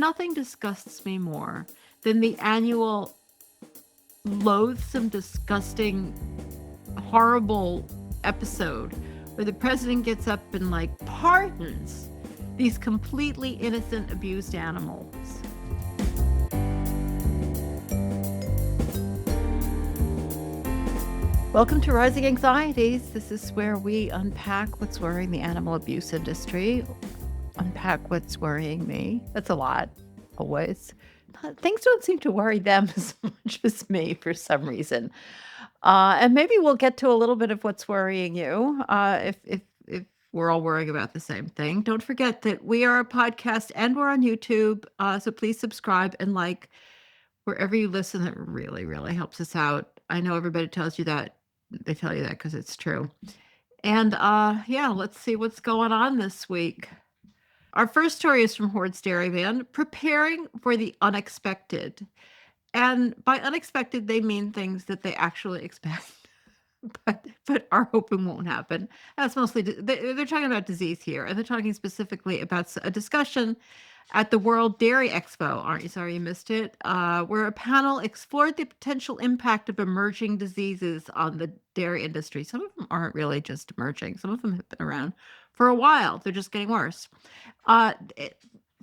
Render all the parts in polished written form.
nothing disgusts me more than the annual loathsome, disgusting, horrible episode where the president gets up and pardons these completely innocent abused animals. Welcome to Rising Anxieties. This is where we unpack what's worrying the animal abuse industry, unpack what's worrying me. That's a lot, always. Things don't seem to worry them as much as me for some reason. And maybe we'll get to a little bit of what's worrying you if we're all worrying about the same thing. Don't forget that we are a podcast and we're on YouTube. So please subscribe and like wherever you listen. That really, really helps us out. I know everybody tells you that. They tell you that because it's true. And let's see what's going on this week. Our first story is from Horde's Dairyman, preparing for the unexpected. And by unexpected, they mean things that they actually expect, but are hoping won't happen. That's mostly, they're talking about disease here, and they're talking specifically about a discussion at the World Dairy Expo. Aren't you sorry you missed it? Where a panel explored the potential impact of emerging diseases on the dairy industry. Some of them aren't really just emerging. Some of them have been around for a while. They're just getting worse.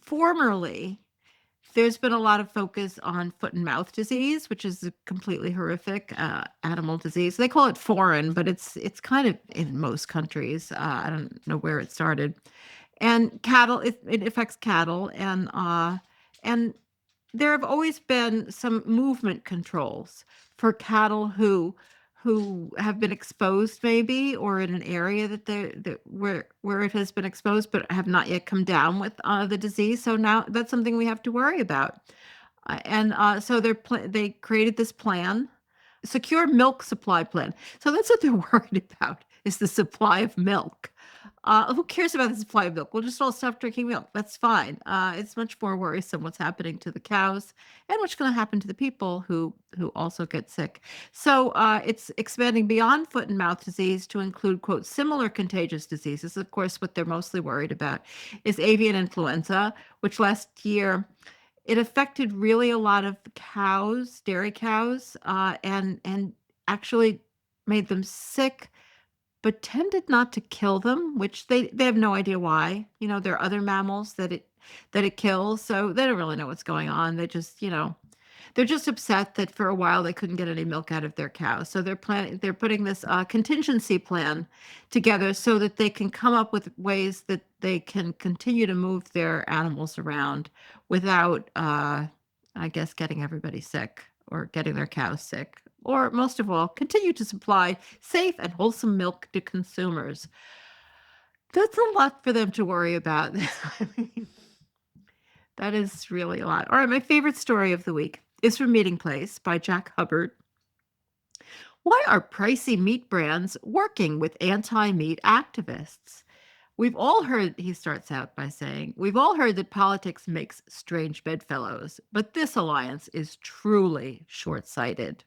Formerly, there's been a lot of focus on foot and mouth disease, which is a completely horrific animal disease. They call it foreign, but it's kind of in most countries. I don't know where it started. And cattle, it affects cattle, and there have always been some movement controls for cattle who have been exposed, maybe, or in an area where it has been exposed, but have not yet come down with the disease. So now that's something we have to worry about. So they created this plan, secure milk supply plan. So that's what they're worried about, is the supply of milk. Who cares about the supply of milk? We'll just all stop drinking milk. That's fine. It's much more worrisome what's happening to the cows and what's going to happen to the people who also get sick. So it's expanding beyond foot and mouth disease to include, quote, similar contagious diseases. Of course, what they're mostly worried about is avian influenza, which last year it affected really a lot of cows, dairy cows, and actually made them sick, but tended not to kill them, which they have no idea why. There are other mammals that it kills, so they don't really know what's going on. They just, they're just upset that for a while they couldn't get any milk out of their cows. So they're putting this contingency plan together so that they can come up with ways that they can continue to move their animals around without, I guess, getting everybody sick or getting their cows sick. Or most of all, continue to supply safe and wholesome milk to consumers. That's a lot for them to worry about. I mean, that is really a lot. All right, my favorite story of the week is from Meeting Place by Jack Hubbard. Why are pricey meat brands working with anti-meat activists? We've all heard, he starts out by saying, we've all heard that politics makes strange bedfellows, but this alliance is truly short-sighted.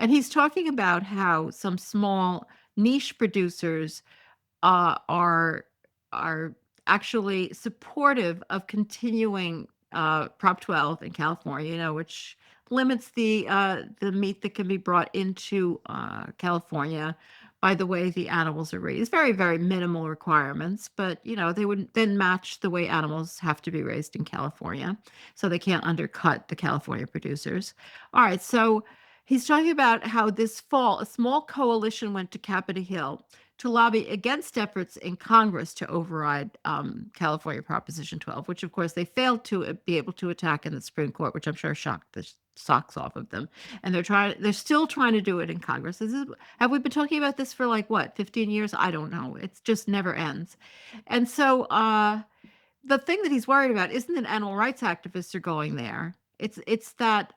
And he's talking about how some small niche producers are actually supportive of continuing Prop 12 in California, which limits the meat that can be brought into California by the way the animals are raised. Very, very minimal requirements, but they would then match the way animals have to be raised in California, so they can't undercut the California producers. All right, so he's talking about how this fall, a small coalition went to Capitol Hill to lobby against efforts in Congress to override California Proposition 12, which, of course, they failed to be able to attack in the Supreme Court, which I'm sure shocked the socks off of them. And they're still trying to do it in Congress. Have we been talking about this for 15 years? I don't know. It just never ends. And so the thing that he's worried about isn't that animal rights activists are going there. It's that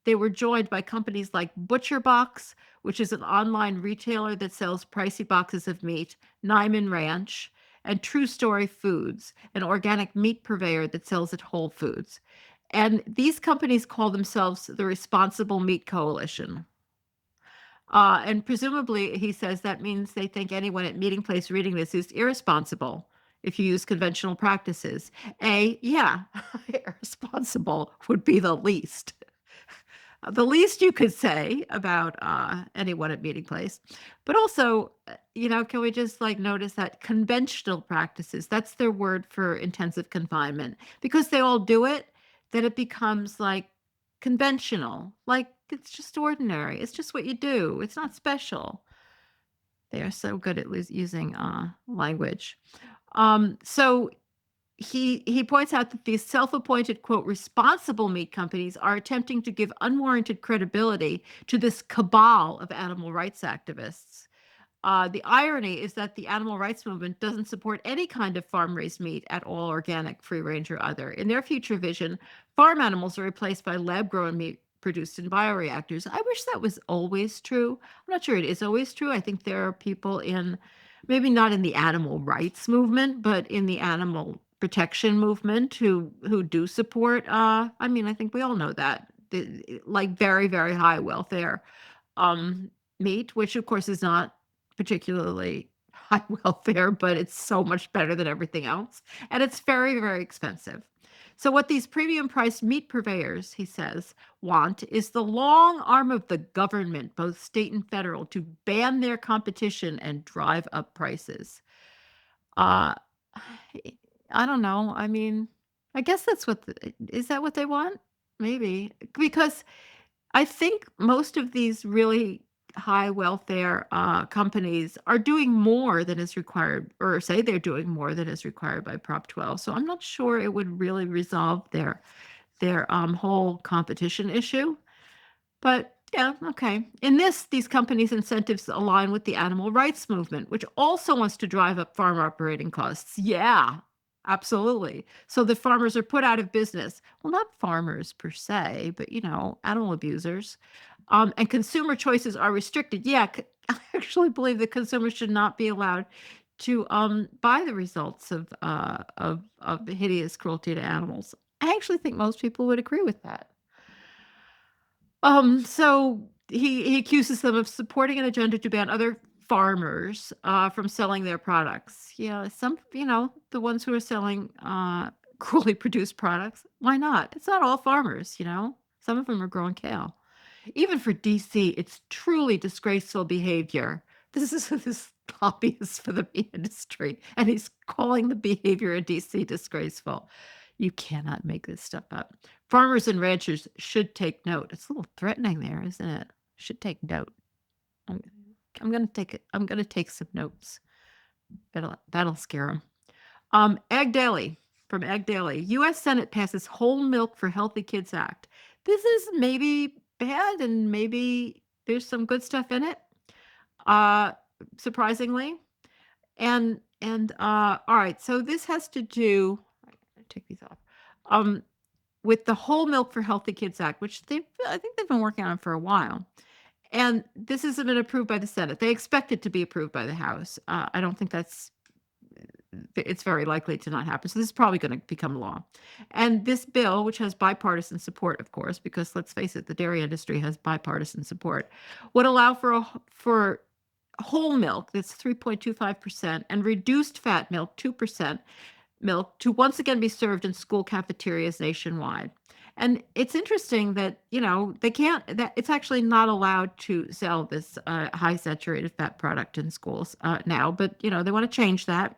they were joined by companies like ButcherBox, which is an online retailer that sells pricey boxes of meat, Nyman Ranch, and True Story Foods, an organic meat purveyor that sells at Whole Foods. And these companies call themselves the Responsible Meat Coalition. And presumably, he says that means they think anyone at Meeting Place reading this is irresponsible if you use conventional practices. Yeah, irresponsible would be the least. The least you could say about anyone at Meeting Place. But also, can we just like notice that conventional practices, that's their word for intensive confinement, because they all do it, then it becomes like conventional. Like it's just ordinary. It's just what you do. It's not special. They are so good at using language. So he points out that these self-appointed, quote, responsible meat companies are attempting to give unwarranted credibility to this cabal of animal rights activists. The irony is that the animal rights movement doesn't support any kind of farm-raised meat at all, organic, free-range, or other. In their future vision, farm animals are replaced by lab-grown meat produced in bioreactors. I wish that was always true. I'm not sure it is always true. I think there are people in, maybe not in the animal rights movement, but in the animal protection movement who do support. I mean, I think we all know that, like very, very high welfare um, meat, which of course is not particularly high welfare, but it's so much better than everything else. And it's very, very expensive. So, what these premium priced meat purveyors, he says, want is the long arm of the government, both state and federal, to ban their competition and drive up prices. Uh, I don't know. I mean, I guess that's is that what they want? Maybe. Because I think most of these really high welfare companies are doing more than is required, or say they're doing more than is required by Prop 12. So I'm not sure it would really resolve their whole competition issue. But yeah, okay. In this, these companies' incentives align with the animal rights movement, which also wants to drive up farm operating costs. Yeah, absolutely. So the farmers are put out of business. Well, not farmers per se, but animal abusers. And consumer choices are restricted. Yeah, I actually believe that consumers should not be allowed to buy the results of hideous cruelty to animals. I actually think most people would agree with that. So he accuses them of supporting an agenda to ban other farmers from selling their products. Yeah, the ones who are selling cruelly produced products. Why not? It's not all farmers. Some of them are growing kale. Even for DC, it's truly disgraceful behavior. This is this lobbyist for the meat industry, and he's calling the behavior in DC disgraceful. You cannot make this stuff up. Farmers and ranchers should take note. It's a little threatening there, isn't it? Should take note. I'm, I'm gonna take it. I'm gonna take some notes. That'll scare them. Egg Daily from Egg Daily. U.S. Senate passes Whole Milk for Healthy Kids Act. This is maybe bad, and maybe there's some good stuff in it. Uh, Surprisingly, and all right. So this has to do. Take these off. With the Whole Milk for Healthy Kids Act, which I think they've been working on for a while. And this hasn't been approved by the Senate. They expect it to be approved by the House. I don't think it's very likely to not happen. So this is probably going to become law. And this bill, which has bipartisan support, of course, because let's face it, the dairy industry has bipartisan support, would allow for whole milk that's 3.25% and reduced fat milk 2% milk to once again be served in school cafeterias nationwide. And it's interesting that, they can't, that it's actually not allowed to sell this high saturated fat product in schools now, but, they want to change that.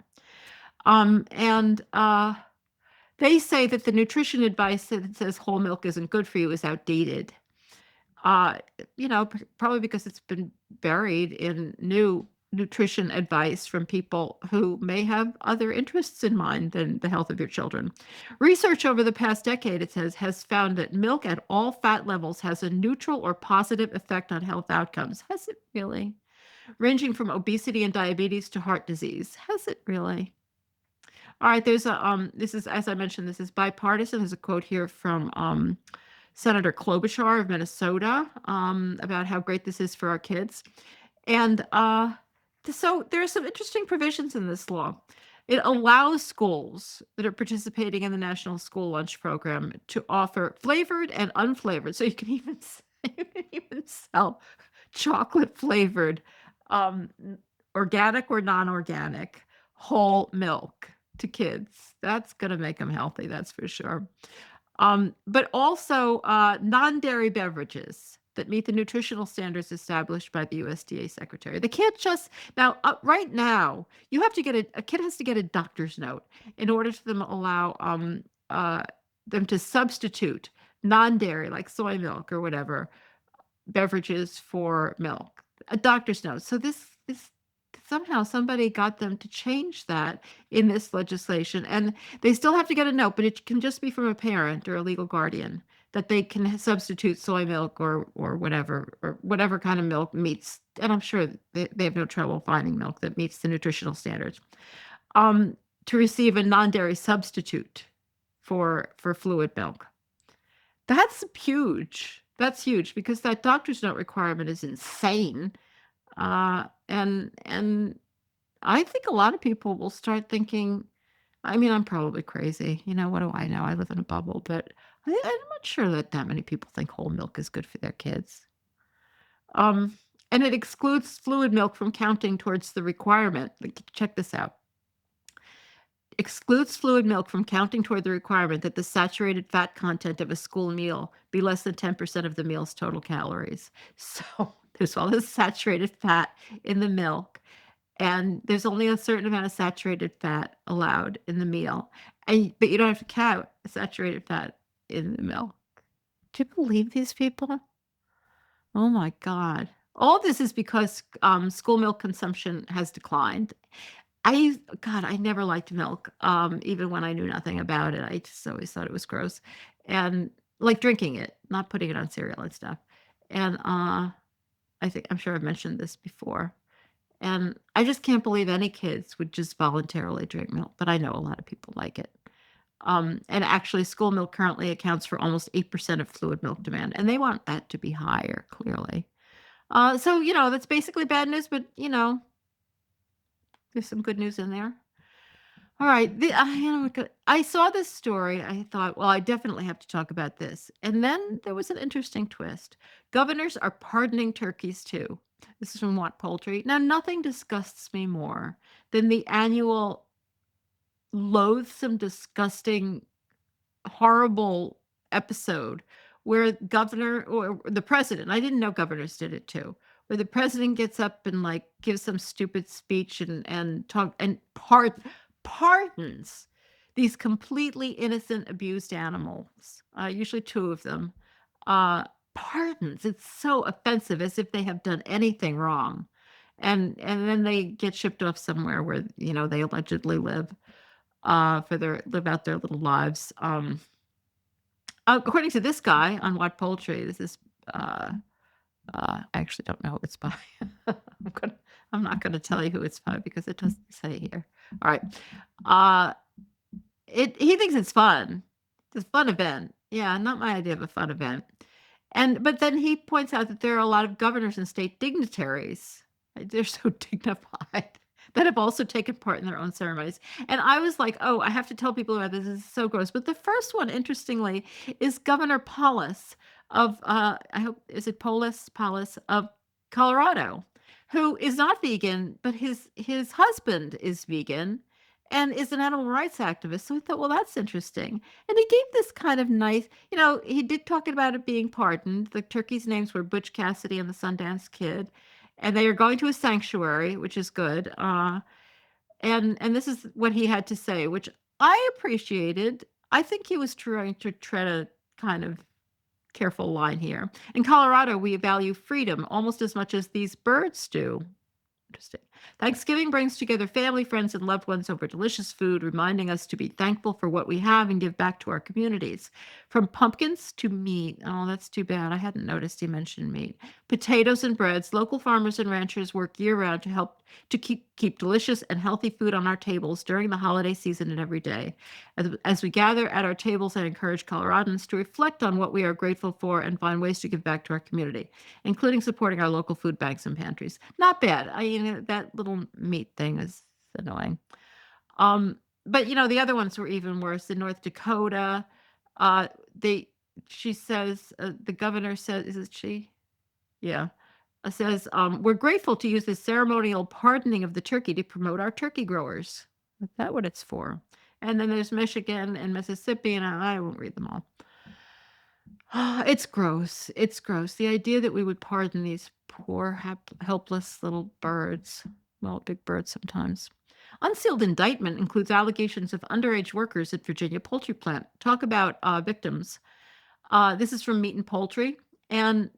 And they say that the nutrition advice that says whole milk isn't good for you is outdated. Uh, Probably because it's been buried in new nutrition advice from people who may have other interests in mind than the health of your children. Research over the past decade, it says, has found that milk at all fat levels has a neutral or positive effect on health outcomes. Has it really? Ranging from obesity and diabetes to heart disease. Has it really? All right, this is, as I mentioned, this is bipartisan. There's a quote here from Senator Klobuchar of Minnesota about how great this is for our kids. And so there are some interesting provisions in this law. It allows schools that are participating in the National School Lunch Program to offer flavored and unflavored. So you can even sell chocolate flavored, organic or non-organic whole milk. to kids. That's gonna make them healthy, that's for sure. But also, non-dairy beverages that meet the nutritional standards established by the USDA secretary. They can't just now, right now, you have to get a kid has to get a doctor's note in order for them to allow, uh, them to substitute non-dairy, like soy milk or whatever, beverages for milk. A doctor's note. So this somehow somebody got them to change that in this legislation, and they still have to get a note, but it can just be from a parent or a legal guardian that they can substitute soy milk or whatever kind of milk meets. And I'm sure they have no trouble finding milk that meets the nutritional standards. Um, to receive a non-dairy substitute for fluid milk. That's huge. That's huge because that doctor's note requirement is insane. And I think a lot of people will start thinking, I mean, I'm probably crazy. What do I know? I live in a bubble, but I'm not sure that many people think whole milk is good for their kids. Um, and it excludes fluid milk from counting towards the requirement. Like, check this out. Excludes fluid milk from counting toward the requirement that the saturated fat content of a school meal be less than 10% of the meal's total calories. So there's all this saturated fat in the milk, and there's only a certain amount of saturated fat allowed in the meal. But you don't have to count saturated fat in the milk. Do you believe these people? Oh my God. All this is because school milk consumption has declined. I never liked milk, even when I knew nothing about it. I just always thought it was gross, and like drinking it, not putting it on cereal and stuff. And I'm sure I've mentioned this before, and I just can't believe any kids would just voluntarily drink milk. But I know a lot of people like it. And actually, school milk currently accounts for almost 8% of fluid milk demand, and they want that to be higher, clearly. So that's basically bad news, but there's some good news in there. All right. I saw this story. I thought, well, I definitely have to talk about this. And then there was an interesting twist. Governors are pardoning turkeys too. This is from What Poultry. Now, nothing disgusts me more than the annual loathsome, disgusting, horrible episode where governor or the president, I didn't know governors did it too, where the president gets up and like gives some stupid speech and talk and pardons these completely innocent abused animals, usually two of them. Uh, Pardons. It's so offensive, as if they have done anything wrong. And then they get shipped off somewhere where they allegedly live live out their little lives. According to this guy on What Poultry, this is I actually don't know who it's by. I'm not gonna tell you who it's by because it doesn't say here. All right. Uh, he thinks it's fun. It's a fun event. Yeah, not my idea of a fun event. But then he points out that there are a lot of governors and state dignitaries. They're so dignified that have also taken part in their own ceremonies. And I was like, oh, I have to tell people about this. This is so gross. But the first one, interestingly, is Governor Polis of I hope is it Polis of Colorado, who is not vegan, but his husband is vegan and is an animal rights activist. So I thought, well, that's interesting. And he gave this kind of nice, he did talk about it being pardoned. The turkeys' names were Butch Cassidy and the Sundance Kid, and they are going to a sanctuary, which is good. And this is what he had to say, which I appreciated. I think he was trying to tread a kind of careful line here. In Colorado, we value freedom almost as much as these birds do. Interesting. Thanksgiving brings together family, friends, and loved ones over delicious food, reminding us to be thankful for what we have and give back to our communities. From pumpkins to meat. Oh, that's too bad. I hadn't noticed he mentioned meat. Potatoes and breads. Local farmers and ranchers work year-round to help to keep delicious and healthy food on our tables during the holiday season and every day. As we gather at our tables, I encourage Coloradans to reflect on what we are grateful for and find ways to give back to our community, including supporting our local food banks and pantries. Not bad. That little meat thing is annoying. But the other ones were even worse. In North Dakota, they she says the governor says, is it she? Yeah. Says we're grateful to use this ceremonial pardoning of the turkey to promote our turkey growers. Is that what it's for? And then there's Michigan and Mississippi, and I won't read them all. It's gross. It's gross. The idea that we would pardon these poor, helpless little birds. Well, big birds sometimes. Unsealed indictment includes allegations of underage workers at Virginia poultry plant. Talk about victims. This is from Meat and Poultry. And,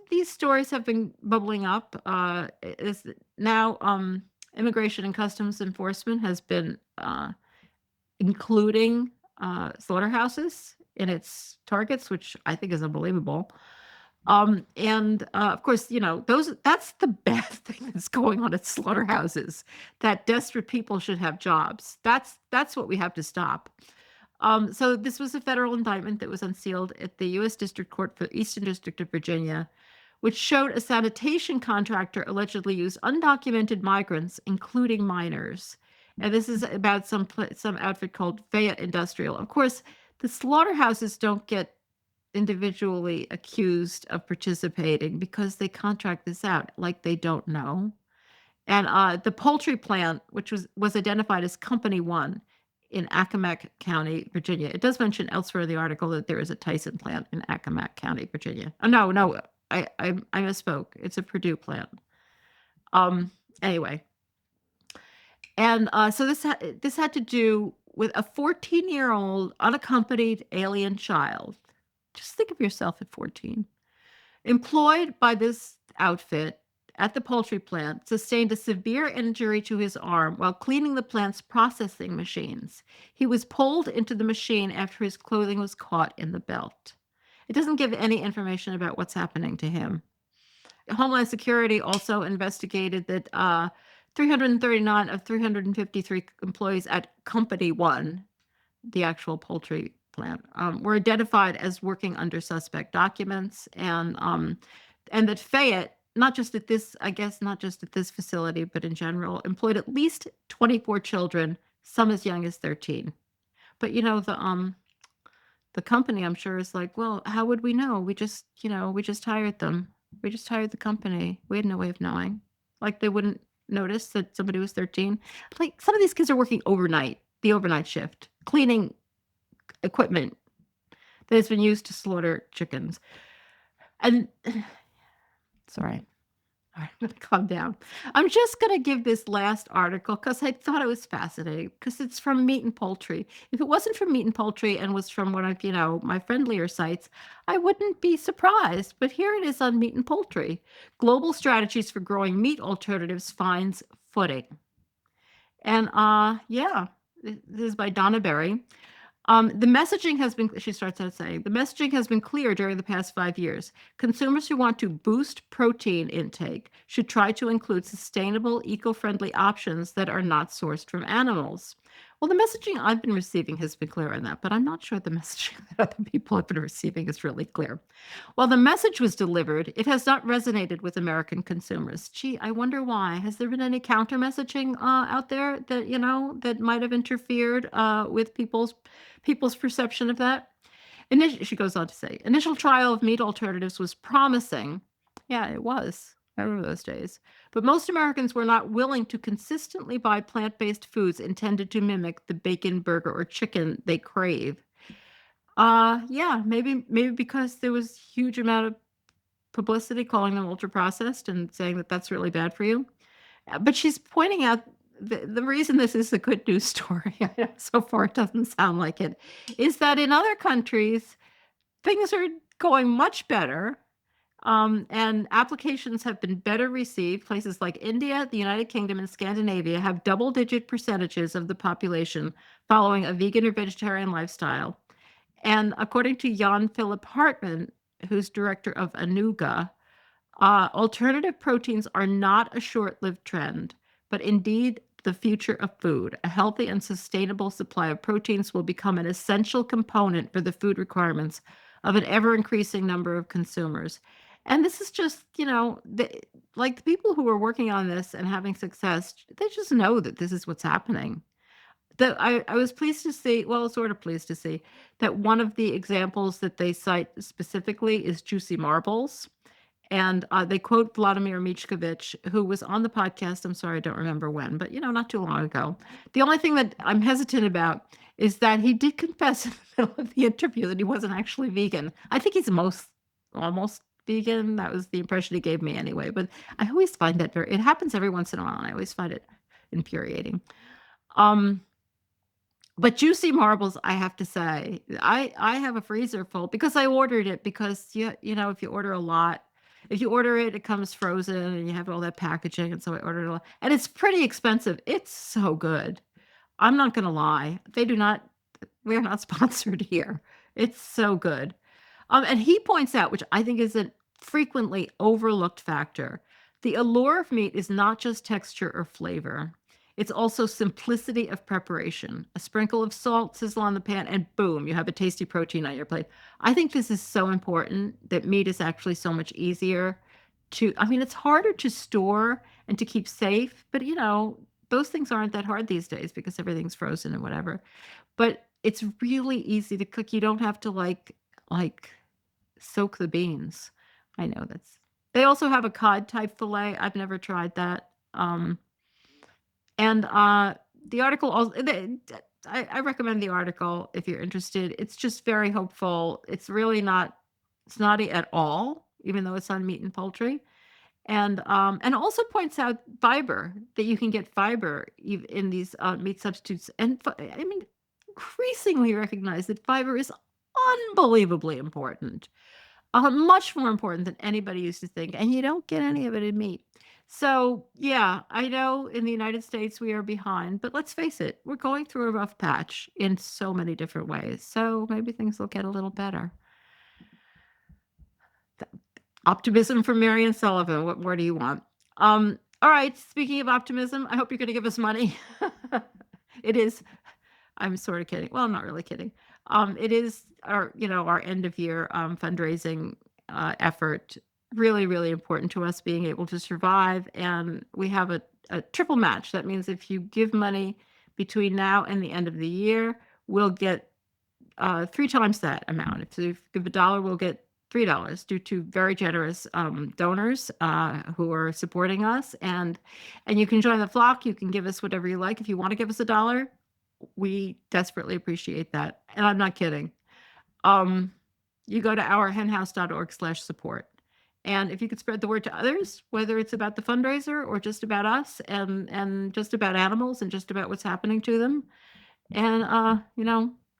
these stories have been bubbling up. Is now Immigration and Customs Enforcement has been including slaughterhouses in its targets, which I think is unbelievable. And of course, that's the bad thing that's going on at slaughterhouses, that desperate people should have jobs. That's what we have to stop. So this was a federal indictment that was unsealed at the U.S. District Court for the Eastern District of Virginia, which showed a sanitation contractor allegedly used undocumented migrants, including minors. And this is about some outfit called Fayette Industrial. Of course, the slaughterhouses don't get individually accused of participating because they contract this out like they don't know. And the poultry plant, which was identified as Company One in Accomack County, Virginia. It does mention elsewhere in the article that there is a Tyson plant in Accomack County, Virginia. Oh, no, I misspoke. It's a Purdue plant. Um, anyway, and so this had to do with a 14-year-old unaccompanied alien child. Just think of yourself at 14. Employed by this outfit at the poultry plant, sustained a severe injury to his arm while cleaning the plant's processing machines. He was pulled into the machine after his clothing was caught in the belt. It doesn't give any information about what's happening to him. Homeland Security also investigated that 339 of 353 employees at Company One, the actual poultry plant, were identified as working under suspect documents, and that Fayette, not just at this facility, but in general, employed at least 24 children, some as young as 13. But the company, I'm sure, is like, well, how would we know? We just hired them. We just hired the company. We had no way of knowing. Like, they wouldn't notice that somebody was 13. Like, some of these kids are working overnight, the overnight shift, cleaning equipment that has been used to slaughter chickens. And sorry. All right, I'm gonna calm down. I'm just gonna give this last article because I thought it was fascinating, because it's from Meat and Poultry. If it wasn't from Meat and Poultry and was from one of, my friendlier sites, I wouldn't be surprised. But here it is on Meat and Poultry. Global strategies for growing meat alternatives finds footing. And this is by Donna Berry. The messaging has been, she starts out saying, the messaging has been clear during the past 5 years. Consumers who want to boost protein intake should try to include sustainable, eco-friendly options that are not sourced from animals. Well, the messaging I've been receiving has been clear on that, but I'm not sure the messaging that other people have been receiving is really clear. While the message was delivered, it has not resonated with American consumers. Gee, I wonder why. Has there been any counter messaging out there that, that might have interfered with people's perception of that? She goes on to say, initial trial of meat alternatives was promising. Yeah, it was. I remember those days. But most Americans were not willing to consistently buy plant-based foods intended to mimic the bacon, burger, or chicken they crave. Yeah, maybe because there was huge amount of publicity calling them ultra-processed and saying that that's really bad for you. But she's pointing out the reason this is a good news story, so far it doesn't sound like it, is that in other countries, things are going much better, and applications have been better received. Places like India, the United Kingdom, and Scandinavia have double-digit percentages of the population following a vegan or vegetarian lifestyle. And according to Jan Philip Hartman, who's director of Anuga, alternative proteins are not a short-lived trend, but indeed the future of food. A healthy and sustainable supply of proteins will become an essential component for the food requirements of an ever-increasing number of consumers. And this is just, the people who are working on this and having success, they just know that this is what's happening. I was pleased to see, well, sort of pleased to see, that one of the examples that they cite specifically is Juicy Marbles. And they quote Vladimir Michkovich, who was on the podcast. I'm sorry, I don't remember when, but not too long ago. The only thing that I'm hesitant about is that he did confess in the middle of the interview that he wasn't actually vegan. I think he's almost vegan. That was the impression he gave me anyway. But I always find that it happens every once in a while, and I always find it infuriating. But juicy marbles, I have to say, I have a freezer full because I ordered it because if you order a lot, if you order it, it comes frozen and you have all that packaging. And so I ordered a lot. And it's pretty expensive. It's so good. I'm not gonna lie. We're not sponsored here. It's so good. And he points out, which I think is a frequently overlooked factor, the allure of meat is not just texture or flavor. It's also simplicity of preparation. A sprinkle of salt, sizzle on the pan, and boom, you have a tasty protein on your plate. I think this is so important that meat is actually so much easier it's harder to store and to keep safe, but those things aren't that hard these days because everything's frozen and whatever. But it's really easy to cook. You don't have to like soak the beans. I know they also have a cod type fillet. I've never tried that. And the article also, I recommend the article if you're interested. It's just very hopeful. It's really not snotty at all, even though it's on meat and poultry. And also points out fiber, that you can get fiber in these meat substitutes. And increasingly recognize that fiber is unbelievably important, much more important than anybody used to think. And you don't get any of it in meat. So, yeah, I know in the United States we are behind, but let's face it, we're going through a rough patch in so many different ways. So maybe things will get a little better. Optimism from Mariann Sullivan. What more do you want? All right. Speaking of optimism, I hope you're going to give us money. It is. I'm sort of kidding. Well, I'm not really kidding. It is our end of year fundraising effort. Really, really important to us being able to survive. And we have a triple match. That means if you give money between now and the end of the year, we'll get 3 times that amount. If you give $1, we'll get $3 due to very generous donors who are supporting us. And you can join the flock. You can give us whatever you like. If you want to give us $1, we desperately appreciate that. And I'm not kidding. You go to ourhenhouse.org/support. And if you could spread the word to others, whether it's about the fundraiser or just about us and just about animals and just about what's happening to them, and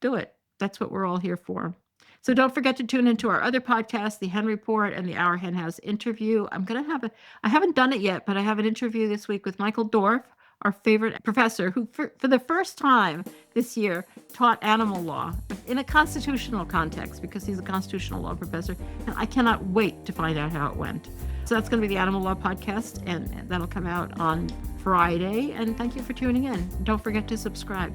do it. That's what we're all here for. So don't forget to tune into our other podcasts, the Hen Report and the Our Hen House interview. I haven't done it yet, but I have an interview this week with Michael Dorf, our favorite professor, who for the first time this year taught animal law in a constitutional context because he's a constitutional law professor. And I cannot wait to find out how it went. So that's going to be the Animal Law Podcast, and that'll come out on Friday. And thank you for tuning in. Don't forget to subscribe.